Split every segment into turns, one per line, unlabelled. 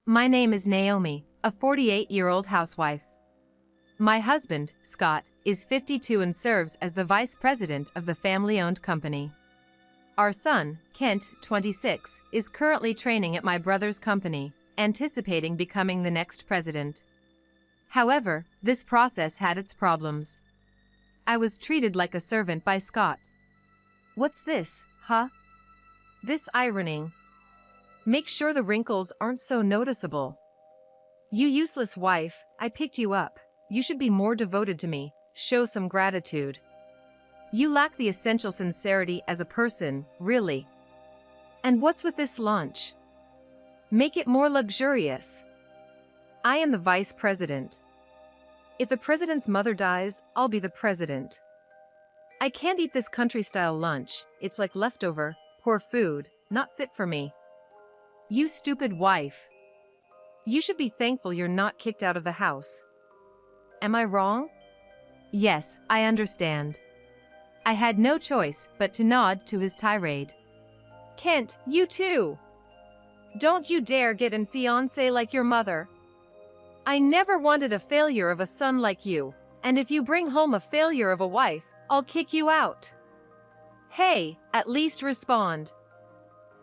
My name is Naomi, a 48-year-old housewife. My husband, Scott, is 52 and serves as the vice president of the family-owned company. Our son, Kent, 26, is currently training at my brother's company, anticipating becoming the next president. However, this process had its problems. I was treated like a servant by Scott. What's this, huh? This ironing. Make sure the wrinkles aren't so noticeable. You useless wife, I picked you up. You should be more devoted to me, show some gratitude. You lack the essential sincerity as a person, really. And what's with this lunch? Make it more luxurious. I am the vice president. If the president's mother dies, I'll be the president. I can't eat this country-style lunch. It's like leftover, poor food, not fit for me. You stupid wife. You should be thankful you're not kicked out of the house. Am I wrong? Yes, I understand. I had no choice but to nod to his tirade. Kent, you too! Don't you dare get an fiancé like your mother. I never wanted a failure of a son like you, and if you bring home a failure of a wife, I'll kick you out. Hey, at least respond.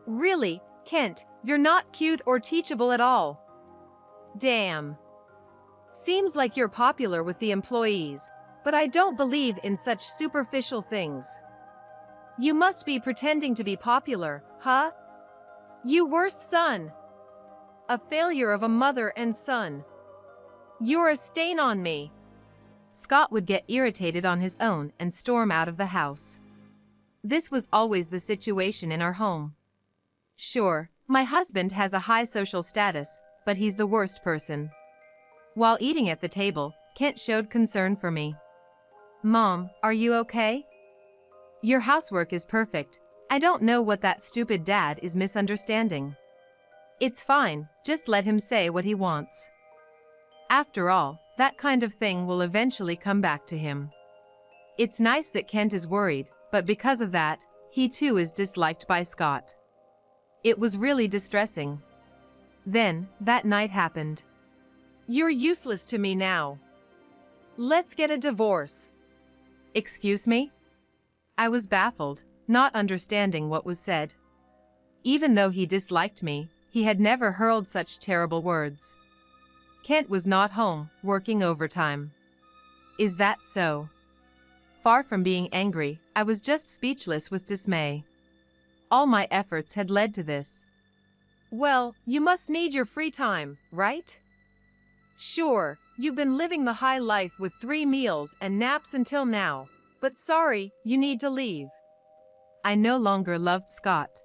Really, Kent, you're not cute or teachable at all. Damn. Seems like you're popular with the employees, but I don't believe in such superficial things. You must be pretending to be popular, huh? You worst son. A failure of a mother and son. You're a stain on me. Scott would get irritated on his own and storm out of the house. This was always the situation in our home. Sure, my husband has a high social status, but he's the worst person. While eating at the table, Kent showed concern for me. Mom, are you okay? Your housework is perfect. I don't know what that stupid dad is misunderstanding. It's fine, just let him say what he wants. After all, that kind of thing will eventually come back to him. It's nice that Kent is worried, but because of that, he too is disliked by Scott. It was really distressing. Then, that night happened. You're useless to me now. Let's get a divorce. Excuse me? I was baffled, not understanding what was said. Even though he disliked me, he had never hurled such terrible words. Kent was not home, working overtime. Is that so? Far from being angry, I was just speechless with dismay. All my efforts had led to this. Well, you must need your free time, right? Sure, you've been living the high life with 3 meals and naps until now, but sorry, you need to leave. I no longer loved Scott.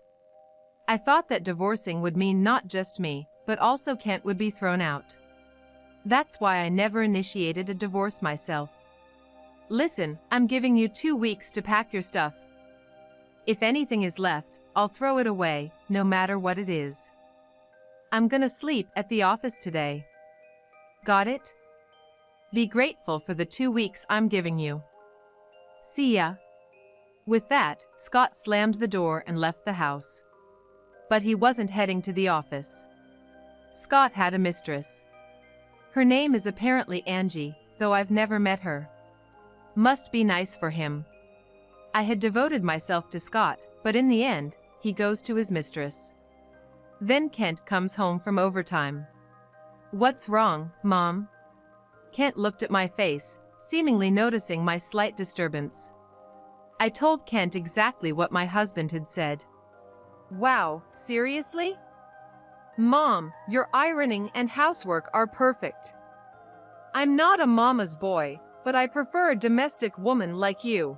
I thought that divorcing would mean not just me, but also Kent would be thrown out. That's why I never initiated a divorce myself. Listen, I'm giving you 2 weeks to pack your stuff. If anything is left, I'll throw it away, no matter what it is. I'm gonna sleep at the office today. Got it? Be grateful for the 2 weeks I'm giving you. See ya. With that, Scott slammed the door and left the house. But he wasn't heading to the office. Scott had a mistress. Her name is apparently Angie, though I've never met her. Must be nice for him. I had devoted myself to Scott, but in the end, he goes to his mistress. Then Kent comes home from overtime. What's wrong, Mom? Kent looked at my face, seemingly noticing my slight disturbance. I told Kent exactly what my husband had said. Wow, seriously? Mom, your ironing and housework are perfect. I'm not a mama's boy, but I prefer a domestic woman like you.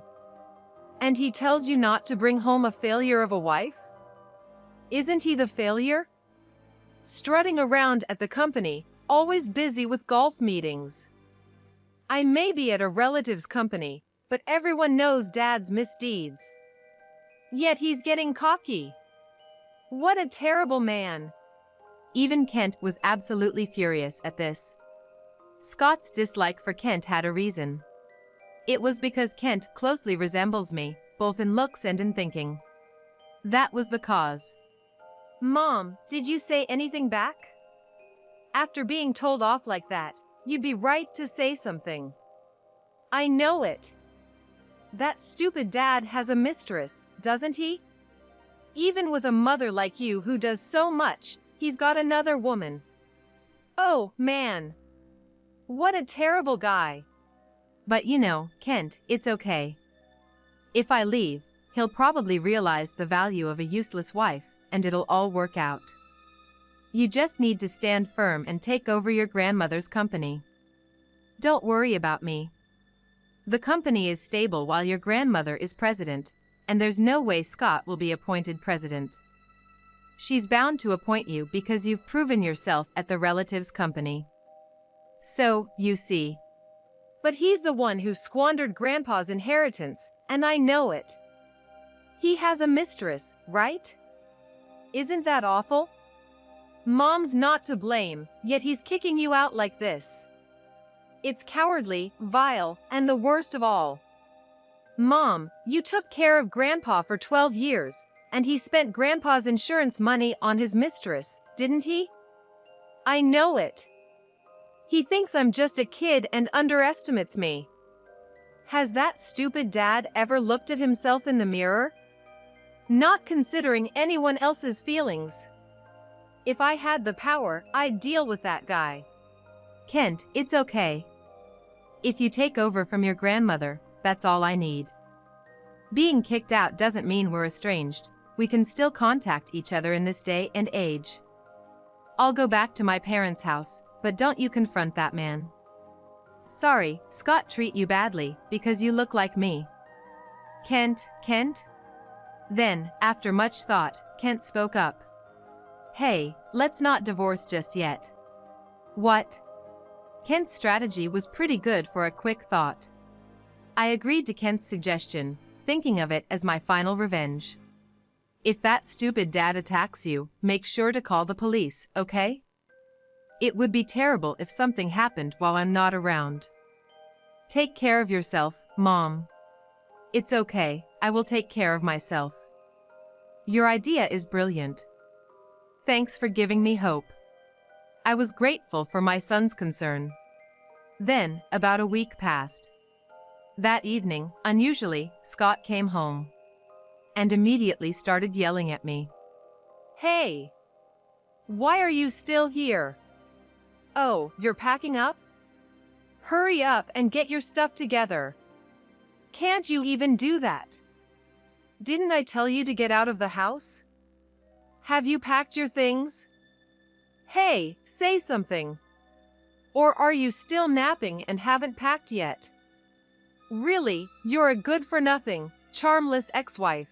And he tells you not to bring home a failure of a wife? Isn't he the failure? Strutting around at the company, always busy with golf meetings. I may be at a relative's company, but everyone knows Dad's misdeeds. Yet he's getting cocky. What a terrible man. Even Kent was absolutely furious at this. Scott's dislike for Kent had a reason. It was because Kent closely resembles me, both in looks and in thinking. That was the cause. Mom, did you say anything back? After being told off like that, you'd be right to say something. I know it. That stupid dad has a mistress, doesn't he? Even with a mother like you who does so much, he's got another woman. Oh, man. What a terrible guy. But you know, Kent, it's okay. If I leave, he'll probably realize the value of a useless wife, and it'll all work out. You just need to stand firm and take over your grandmother's company. Don't worry about me. The company is stable while your grandmother is president, and there's no way Scott will be appointed president. She's bound to appoint you because you've proven yourself at the relative's company. So, you see. But he's the one who squandered Grandpa's inheritance, and I know it. He has a mistress, right? Isn't that awful? Mom's not to blame, yet he's kicking you out like this. It's cowardly, vile, and the worst of all. Mom, you took care of Grandpa for 12 years, and he spent Grandpa's insurance money on his mistress, didn't he? I know it. He thinks I'm just a kid and underestimates me. Has that stupid dad ever looked at himself in the mirror? Not considering anyone else's feelings. If I had the power, I'd deal with that guy. Kent, it's okay. If you take over from your grandmother, that's all I need. Being kicked out doesn't mean we're estranged. We can still contact each other in this day and age. I'll go back to my parents' house, but don't you confront that man. Sorry, Scott treat you badly, because you look like me. Kent? Then, after much thought, Kent spoke up. Hey, let's not divorce just yet. What? Kent's strategy was pretty good for a quick thought. I agreed to Kent's suggestion, thinking of it as my final revenge. If that stupid dad attacks you, make sure to call the police, okay? It would be terrible if something happened while I'm not around. Take care of yourself, Mom. It's okay, I will take care of myself. Your idea is brilliant. Thanks for giving me hope. I was grateful for my son's concern. Then, about a week passed. That evening, unusually, Scott came home. And immediately started yelling at me. Hey! Why are you still here? Oh, you're packing up? Hurry up and get your stuff together. Can't you even do that? Didn't I tell you to get out of the house? Have you packed your things? Hey, say something. Or are you still napping and haven't packed yet? Really, you're a good-for-nothing, charmless ex-wife.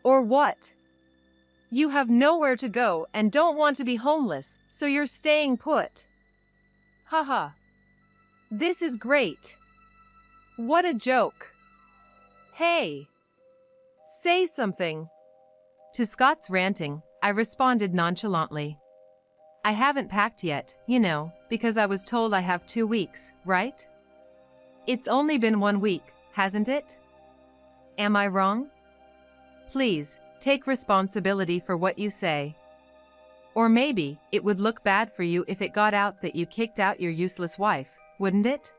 Or what? You have nowhere to go and don't want to be homeless, so you're staying put. Haha. This is great. What a joke. Hey. Say something. To Scott's ranting, I responded nonchalantly. I haven't packed yet, you know, because I was told I have 2 weeks, right? It's only been 1 week, hasn't it? Am I wrong? Please, take responsibility for what you say. Or maybe, it would look bad for you if it got out that you kicked out your useless wife, wouldn't it?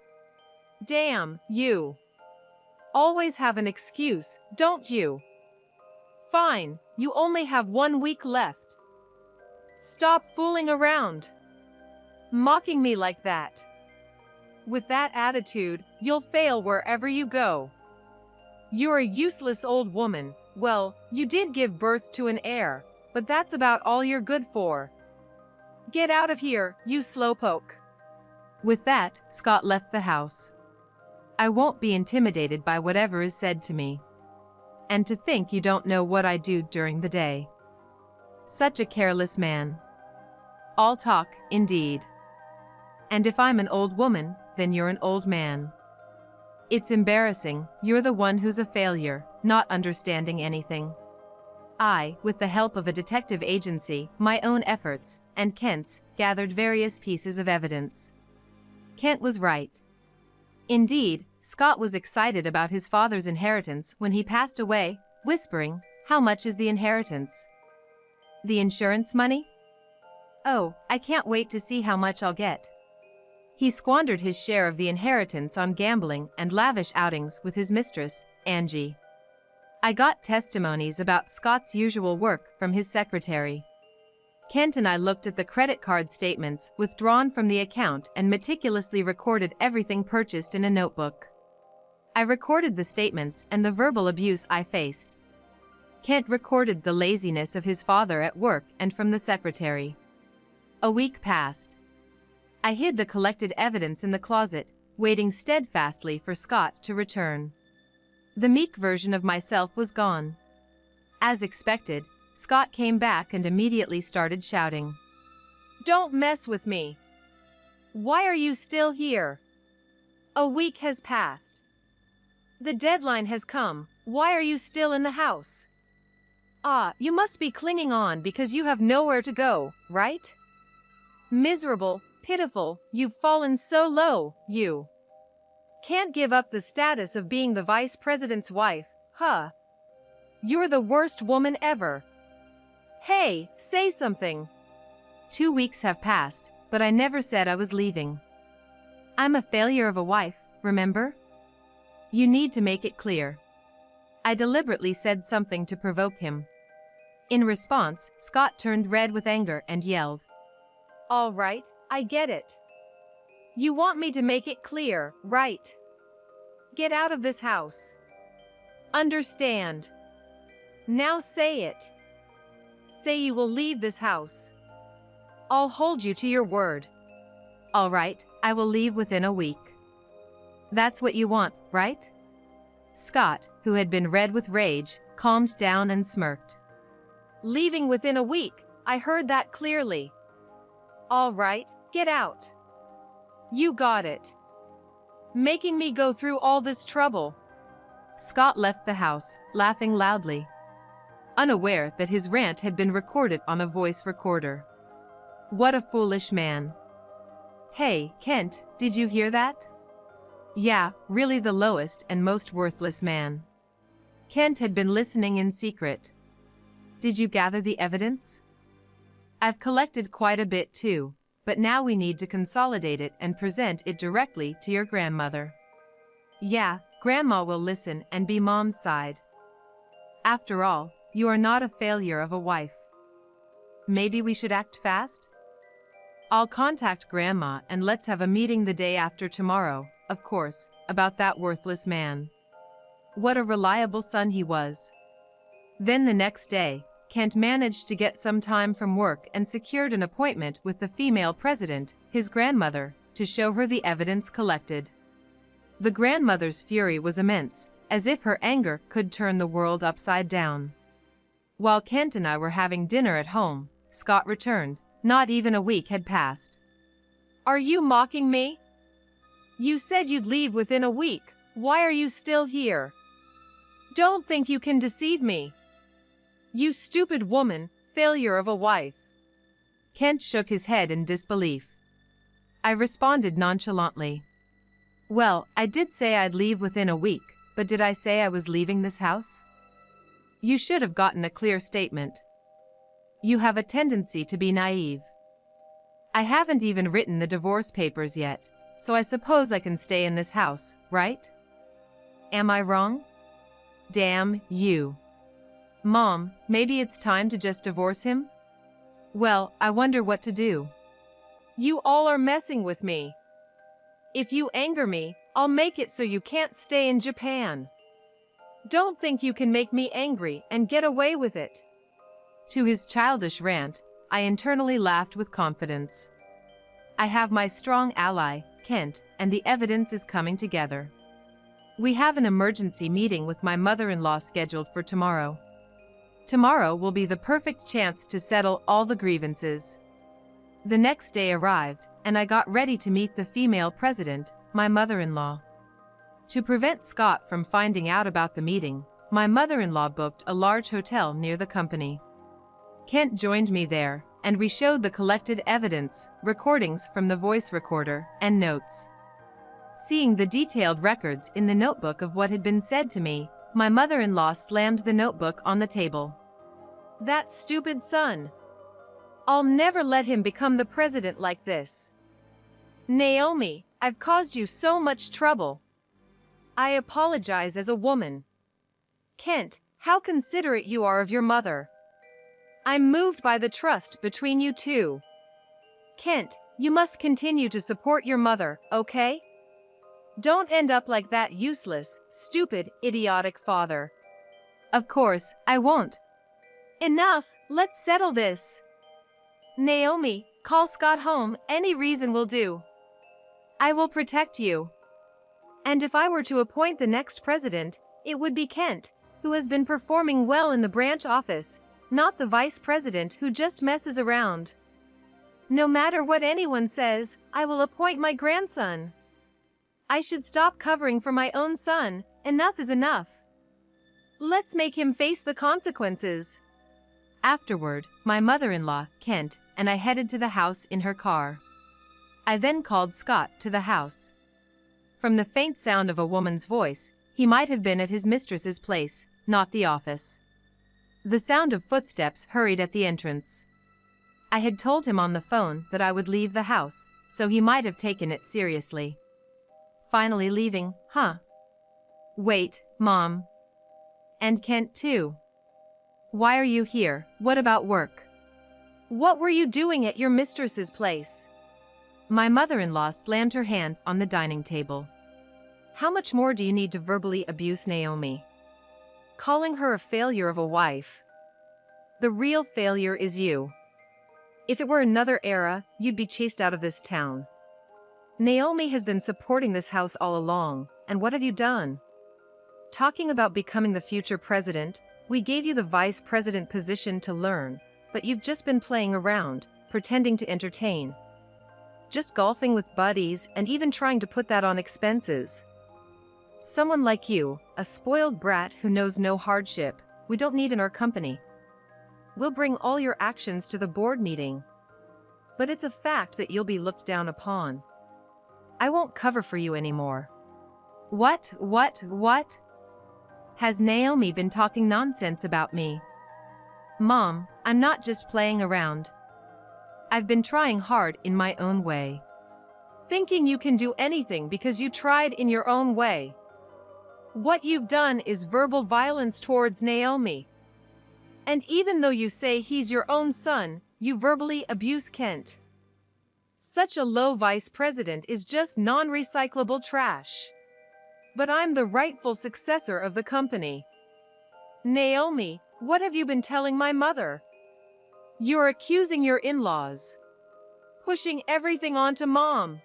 Damn, you. Always have an excuse, don't you? Fine, you only have 1 week left. Stop fooling around. Mocking me like that. With that attitude, you'll fail wherever you go. You're a useless old woman. Well, you did give birth to an heir, but that's about all you're good for. Get out of here, you slowpoke. With that, Scott left the house. I won't be intimidated by whatever is said to me. And to think you don't know what I do during the day. Such a careless man. All talk, indeed. And if I'm an old woman, then you're an old man. It's embarrassing, you're the one who's a failure, not understanding anything. I, with the help of a detective agency, my own efforts, and Kent's, gathered various pieces of evidence. Kent was right. Indeed, Scott was excited about his father's inheritance when he passed away, whispering, "How much is the inheritance? The insurance money?" Oh, I can't wait to see how much I'll get. He squandered his share of the inheritance on gambling and lavish outings with his mistress, Angie. I got testimonies about Scott's usual work from his secretary. Kent and I looked at the credit card statements withdrawn from the account and meticulously recorded everything purchased in a notebook. I recorded the statements and the verbal abuse I faced. Kent recorded the laziness of his father at work and from the secretary. A week passed. I hid the collected evidence in the closet, waiting steadfastly for Scott to return. The meek version of myself was gone. As expected, Scott came back and immediately started shouting. "Don't mess with me! Why are you still here? A week has passed. The deadline has come. Why are you still in the house? Ah, you must be clinging on because you have nowhere to go, right? Miserable, pitiful, you've fallen so low, you can't give up the status of being the vice president's wife, huh? You're the worst woman ever. Hey, say something." 2 weeks have passed, but I never said I was leaving. I'm a failure of a wife, remember? You need to make it clear. I deliberately said something to provoke him. In response, Scott turned red with anger and yelled. "All right, I get it. You want me to make it clear, right? Get out of this house. Understand? Now say it. Say you will leave this house. I'll hold you to your word." "All right, I will leave within a week." "That's what you want, right?" Scott, who had been red with rage, calmed down and smirked. "Leaving within a week, I heard that clearly. All right, get out. You got it. Making me go through all this trouble." Scott left the house, laughing loudly, unaware that his rant had been recorded on a voice recorder. What a foolish man. Hey, Kent, did you hear that? Yeah, really the lowest and most worthless man. Kent had been listening in secret. Did you gather the evidence? I've collected quite a bit too, but now we need to consolidate it and present it directly to your grandmother. Yeah, Grandma will listen and be Mom's side. After all, you are not a failure of a wife. Maybe we should act fast? I'll contact Grandma and let's have a meeting the day after tomorrow, of course, about that worthless man. What a reliable son he was. Then the next day, Kent managed to get some time from work and secured an appointment with the female president, his grandmother, to show her the evidence collected. The grandmother's fury was immense, as if her anger could turn the world upside down. While Kent and I were having dinner at home, Scott returned. Not even a week had passed. "Are you mocking me? You said you'd leave within a week. Why are you still here? Don't think you can deceive me. You stupid woman, failure of a wife." Kent shook his head in disbelief. I responded nonchalantly. "Well, I did say I'd leave within a week, but did I say I was leaving this house? You should have gotten a clear statement. You have a tendency to be naive. I haven't even written the divorce papers yet, so I suppose I can stay in this house, right? Am I wrong? Damn you. Mom, maybe it's time to just divorce him? Well, I wonder what to do. You all are messing with me. If you anger me, I'll make it so you can't stay in Japan. Don't think you can make me angry and get away with it." To his childish rant, I internally laughed with confidence. I have my strong ally, Kent, and the evidence is coming together. We have an emergency meeting with my mother-in-law scheduled for tomorrow. Tomorrow will be the perfect chance to settle all the grievances. The next day arrived, and I got ready to meet the female president, my mother-in-law. To prevent Scott from finding out about the meeting, my mother-in-law booked a large hotel near the company. Kent joined me there, and we showed the collected evidence, recordings from the voice recorder, and notes. Seeing the detailed records in the notebook of what had been said to me, my mother-in-law slammed the notebook on the table. "That stupid son! I'll never let him become the president like this. Naomi, I've caused you so much trouble. I apologize as a woman. Kent, how considerate you are of your mother. I'm moved by the trust between you two. Kent, you must continue to support your mother, okay? Don't end up like that useless, stupid, idiotic father. Of course, I won't. Enough, let's settle this. Naomi, call Scott home, any reason will do. I will protect you. And if I were to appoint the next president, it would be Kent, who has been performing well in the branch office, not the vice president who just messes around. No matter what anyone says, I will appoint my grandson. I should stop covering for my own son. Enough is enough. Let's make him face the consequences. Afterward, my mother-in-law, Kent, and I headed to the house in her car. I then called Scott to the house. From the faint sound of a woman's voice, he might have been at his mistress's place, not the office. The sound of footsteps hurried at the entrance. I had told him on the phone that I would leave the house, so he might have taken it seriously. Finally leaving, huh? Wait, Mom. And Kent too. Why are you here? What about work? What were you doing at your mistress's place? My mother-in-law slammed her hand on the dining table. How much more do you need to verbally abuse Naomi? Calling her a failure of a wife. The real failure is you. If it were another era, you'd be chased out of this town. Naomi has been supporting this house all along, and what have you done? Talking about becoming the future president, we gave you the vice president position to learn, but you've just been playing around, pretending to entertain. Just golfing with buddies and even trying to put that on expenses. Someone like you, a spoiled brat who knows no hardship, we don't need in our company. We'll bring all your actions to the board meeting. But it's a fact that you'll be looked down upon. I won't cover for you anymore. What? Has Naomi been talking nonsense about me? Mom, I'm not just playing around. I've been trying hard in my own way. Thinking you can do anything because you tried in your own way. What you've done is verbal violence towards Naomi. And even though you say he's your own son, you verbally abuse Kent. Such a low vice president is just non-recyclable trash. But I'm the rightful successor of the company. Naomi, what have you been telling my mother? You're accusing your in-laws. Pushing everything onto Mom.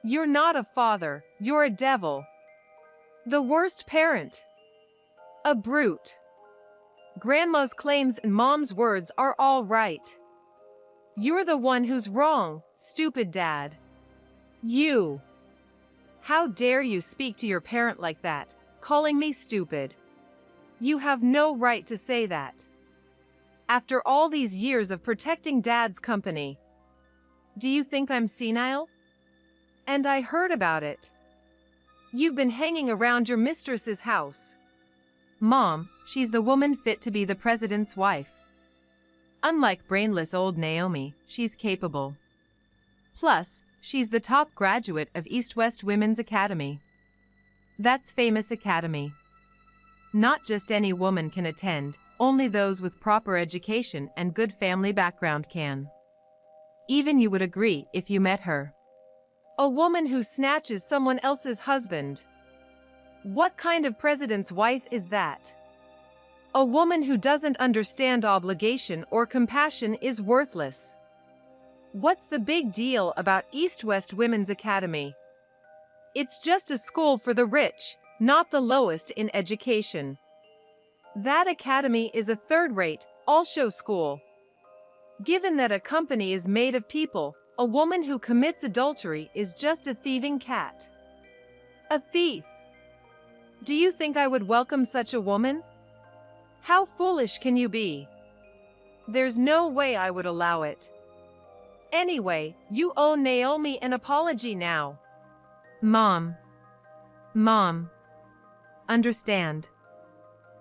You're not a father, you're a devil. The worst parent. A brute. Grandma's claims and Mom's words are all right. You're the one who's wrong, stupid dad. You. How dare you speak to your parent like that, calling me stupid? You have no right to say that. After all these years of protecting Dad's company. Do you think I'm senile? And I heard about it. You've been hanging around your mistress's house. Mom, she's the woman fit to be the president's wife. Unlike brainless old Naomi, she's capable. Plus, she's the top graduate of East-West Women's Academy. That's famous academy. Not just any woman can attend, only those with proper education and good family background can. Even you would agree if you met her. A woman who snatches someone else's husband. What kind of president's wife is that? A woman who doesn't understand obligation or compassion is worthless. What's the big deal about East-West Women's Academy? It's just a school for the rich, not the lowest in education. That academy is a third-rate, all-show school. Given that a company is made of people, a woman who commits adultery is just a thieving cat. A thief. Do you think I would welcome such a woman? How foolish can you be? There's no way I would allow it. Anyway, you owe Naomi an apology now. Mom. Understand.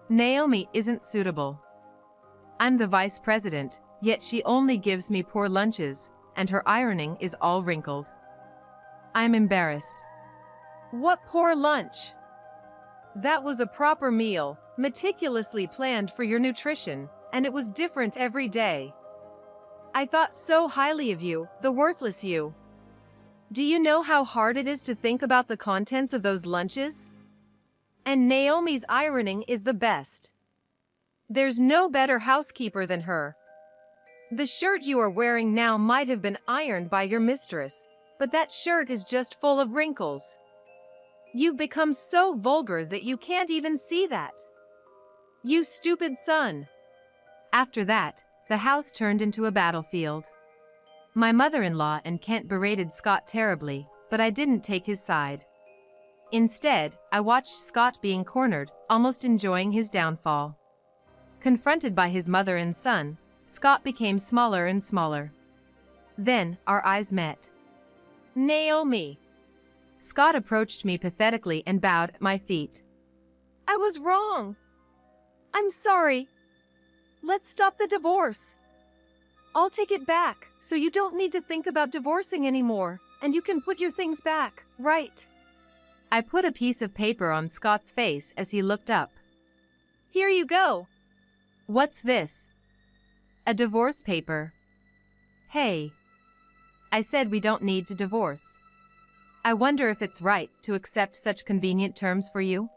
Naomi isn't suitable. I'm the vice president, Yet she only gives me poor lunches, and her ironing is all wrinkled. I'm embarrassed. What poor lunch? That was a proper meal, meticulously planned for your nutrition, and it was different every day. I thought so highly of you, the worthless you. Do you know how hard it is to think about the contents of those lunches? And Naomi's ironing is the best. There's no better housekeeper than her. The shirt you are wearing now might have been ironed by your mistress, but that shirt is just full of wrinkles. You've become so vulgar that you can't even see that. You stupid son. After that, the house turned into a battlefield. My mother-in-law and Kent berated Scott terribly, but I didn't take his side. Instead, I watched Scott being cornered, almost enjoying his downfall. Confronted by his mother and son, Scott became smaller and smaller. Then, our eyes met. Naomi. Scott approached me pathetically and bowed at my feet. I was wrong. I'm sorry. Let's stop the divorce. I'll take it back, so you don't need to think about divorcing anymore, and you can put your things back, right? I put a piece of paper on Scott's face as he looked up. Here you go. What's this? A divorce paper. Hey. I said we don't need to divorce. I wonder if it's right to accept such convenient terms for you?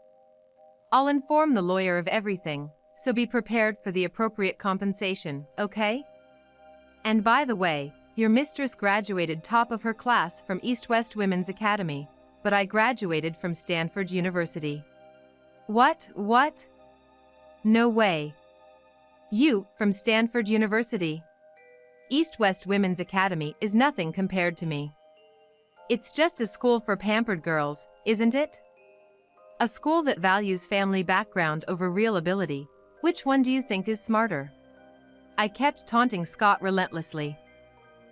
I'll inform the lawyer of everything, so be prepared for the appropriate compensation, okay? And by the way, your mistress graduated top of her class from East-West Women's Academy, but I graduated from Stanford University. What? No way. You, from Stanford University? East-West Women's Academy is nothing compared to me. It's just a school for pampered girls, isn't it? A school that values family background over real ability. Which one do you think is smarter? I kept taunting Scott relentlessly.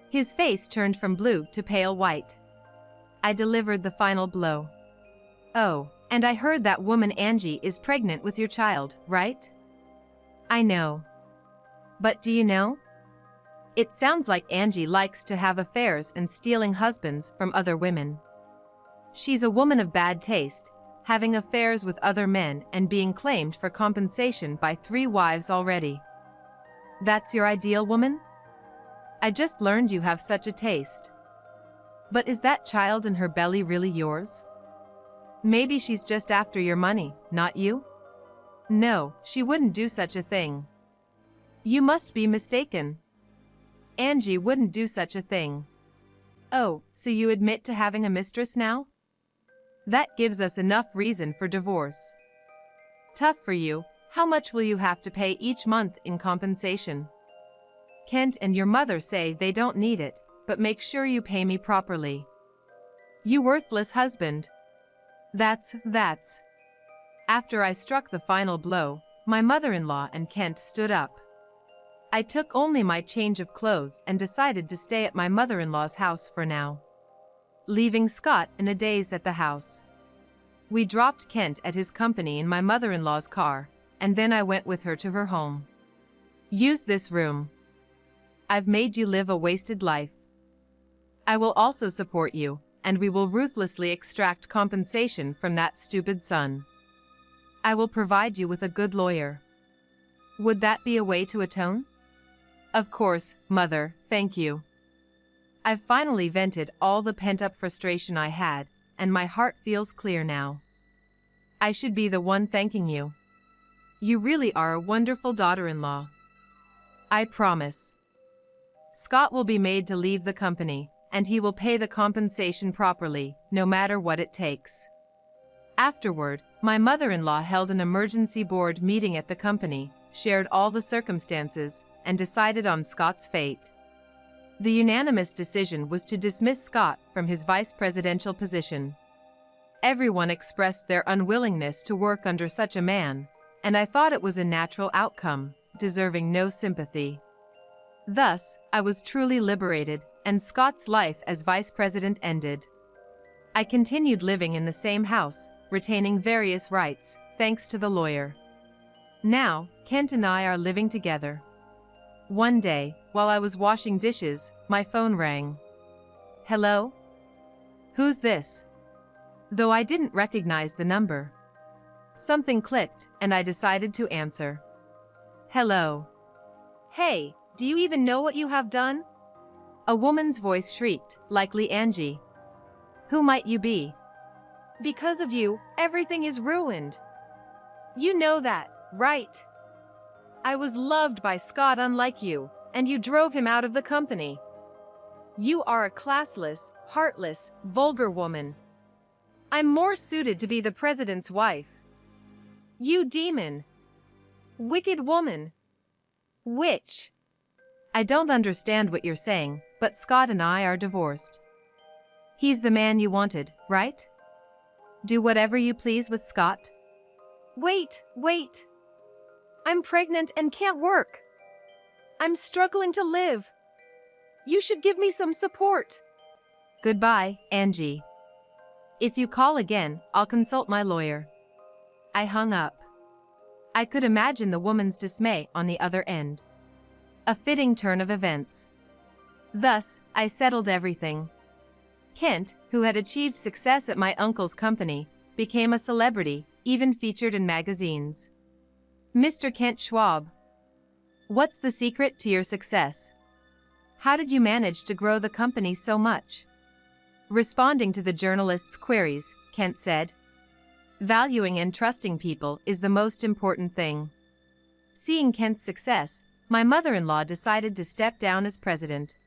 His face turned from blue to pale white. I delivered the final blow. Oh, and I heard that woman Angie is pregnant with your child, right? I know. But do you know? It sounds like Angie likes to have affairs and stealing husbands from other women. She's a woman of bad taste, having affairs with other men and being claimed for compensation by 3 wives already. That's your ideal woman? I just learned you have such a taste. But is that child in her belly really yours? Maybe she's just after your money, not you? No, she wouldn't do such a thing. You must be mistaken. Angie wouldn't do such a thing. Oh, so you admit to having a mistress now? That gives us enough reason for divorce. Tough for you. How much will you have to pay each month in compensation? Kent and your mother say they don't need it, but make sure you pay me properly. You worthless husband. That's. After I struck the final blow, my mother-in-law and Kent stood up. I took only my change of clothes and decided to stay at my mother-in-law's house for now, leaving Scott in a daze at the house. We dropped Kent at his company in my mother-in-law's car, and then I went with her to her home. Use this room. I've made you live a wasted life. I will also support you, and we will ruthlessly extract compensation from that stupid son. I will provide you with a good lawyer. Would that be a way to atone? Of course, Mother, thank you. I've finally vented all the pent-up frustration I had, and my heart feels clear now. I should be the one thanking you. You really are a wonderful daughter-in-law. I promise. Scott will be made to leave the company, and he will pay the compensation properly, no matter what it takes. Afterward, my mother-in-law held an emergency board meeting at the company, shared all the circumstances, and decided on Scott's fate. The unanimous decision was to dismiss Scott from his vice presidential position. Everyone expressed their unwillingness to work under such a man, and I thought it was a natural outcome, deserving no sympathy. Thus, I was truly liberated, and Scott's life as vice president ended. I continued living in the same house, retaining various rights, thanks to the lawyer. Now, Kent and I are living together. One day, while I was washing dishes, my phone rang. Hello? Who's this? Though I didn't recognize the number. Something clicked, and I decided to answer. Hello. Hey, do you even know what you have done? A woman's voice shrieked, likely Angie. Who might you be? Because of you, everything is ruined. You know that, right? I was loved by Scott unlike you, and you drove him out of the company. You are a classless, heartless, vulgar woman. I'm more suited to be the president's wife. You demon. Wicked woman. Witch. I don't understand what you're saying, but Scott and I are divorced. He's the man you wanted, right? Do whatever you please with Scott. Wait. I'm pregnant and can't work. I'm struggling to live. You should give me some support. Goodbye, Angie. If you call again, I'll consult my lawyer. I hung up. I could imagine the woman's dismay on the other end. A fitting turn of events. Thus, I settled everything. Kent, who had achieved success at my uncle's company, became a celebrity, even featured in magazines. Mr. Kent Schwab. What's the secret to your success? How did you manage to grow the company so much? Responding to the journalist's queries, Kent said, valuing and trusting people is the most important thing. Seeing Kent's success, my mother-in-law decided to step down as president.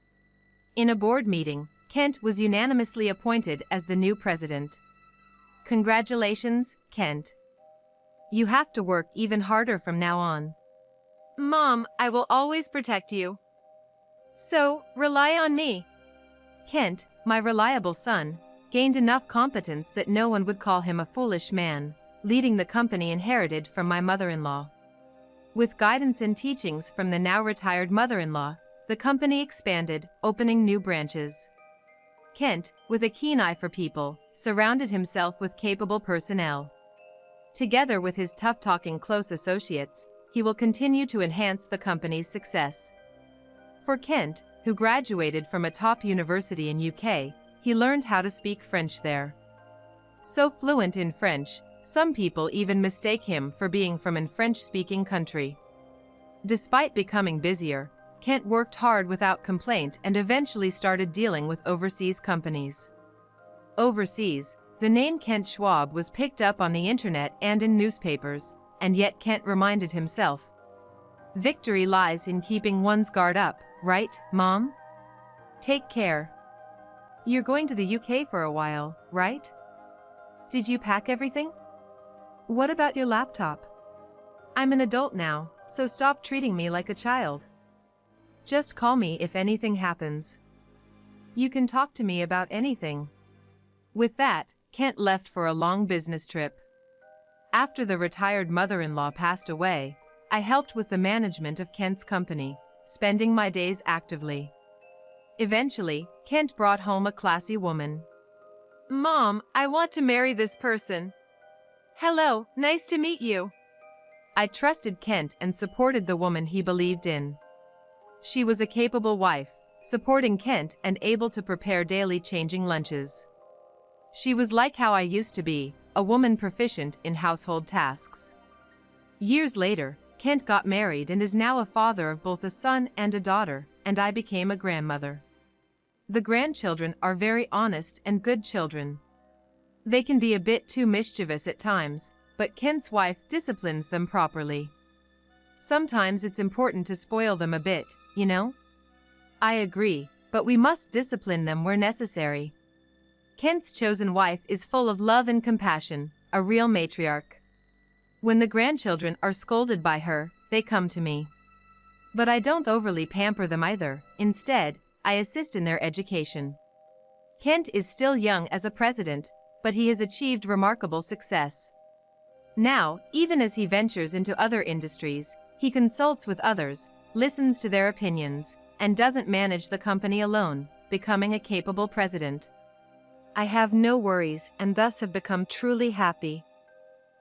In a board meeting, Kent was unanimously appointed as the new president. Congratulations, Kent. You have to work even harder from now on. Mom, I will always protect you. So, rely on me. Kent, my reliable son, gained enough competence that no one would call him a foolish man, leading the company inherited from my mother-in-law. With guidance and teachings from the now-retired mother-in-law, the company expanded, opening new branches. Kent, with a keen eye for people, surrounded himself with capable personnel. Together with his tough-talking close associates, he will continue to enhance the company's success. For Kent, who graduated from a top university in UK, he learned how to speak French there. So fluent in French, some people even mistake him for being from a French-speaking country. Despite becoming busier, Kent worked hard without complaint and eventually started dealing with overseas companies. Overseas, the name Kent Schwab was picked up on the internet and in newspapers, and yet Kent reminded himself, victory lies in keeping one's guard up, right, Mom? Take care. You're going to the UK for a while, right? Did you pack everything? What about your laptop? I'm an adult now, so stop treating me like a child. Just call me if anything happens. You can talk to me about anything. With that, Kent left for a long business trip. After the retired mother-in-law passed away, I helped with the management of Kent's company, spending my days actively. Eventually, Kent brought home a classy woman. Mom, I want to marry this person. Hello, nice to meet you. I trusted Kent and supported the woman he believed in. She was a capable wife, supporting Kent and able to prepare daily changing lunches. She was like how I used to be, a woman proficient in household tasks. Years later, Kent got married and is now a father of both a son and a daughter, and I became a grandmother. The grandchildren are very honest and good children. They can be a bit too mischievous at times, but Kent's wife disciplines them properly. Sometimes it's important to spoil them a bit, you know? I agree, but we must discipline them where necessary. Kent's chosen wife is full of love and compassion, a real matriarch. When the grandchildren are scolded by her, they come to me. But I don't overly pamper them either. Instead, I assist in their education. Kent is still young as a president, but he has achieved remarkable success. Now, even as he ventures into other industries, he consults with others, listens to their opinions, and doesn't manage the company alone, becoming a capable president. I have no worries and thus have become truly happy.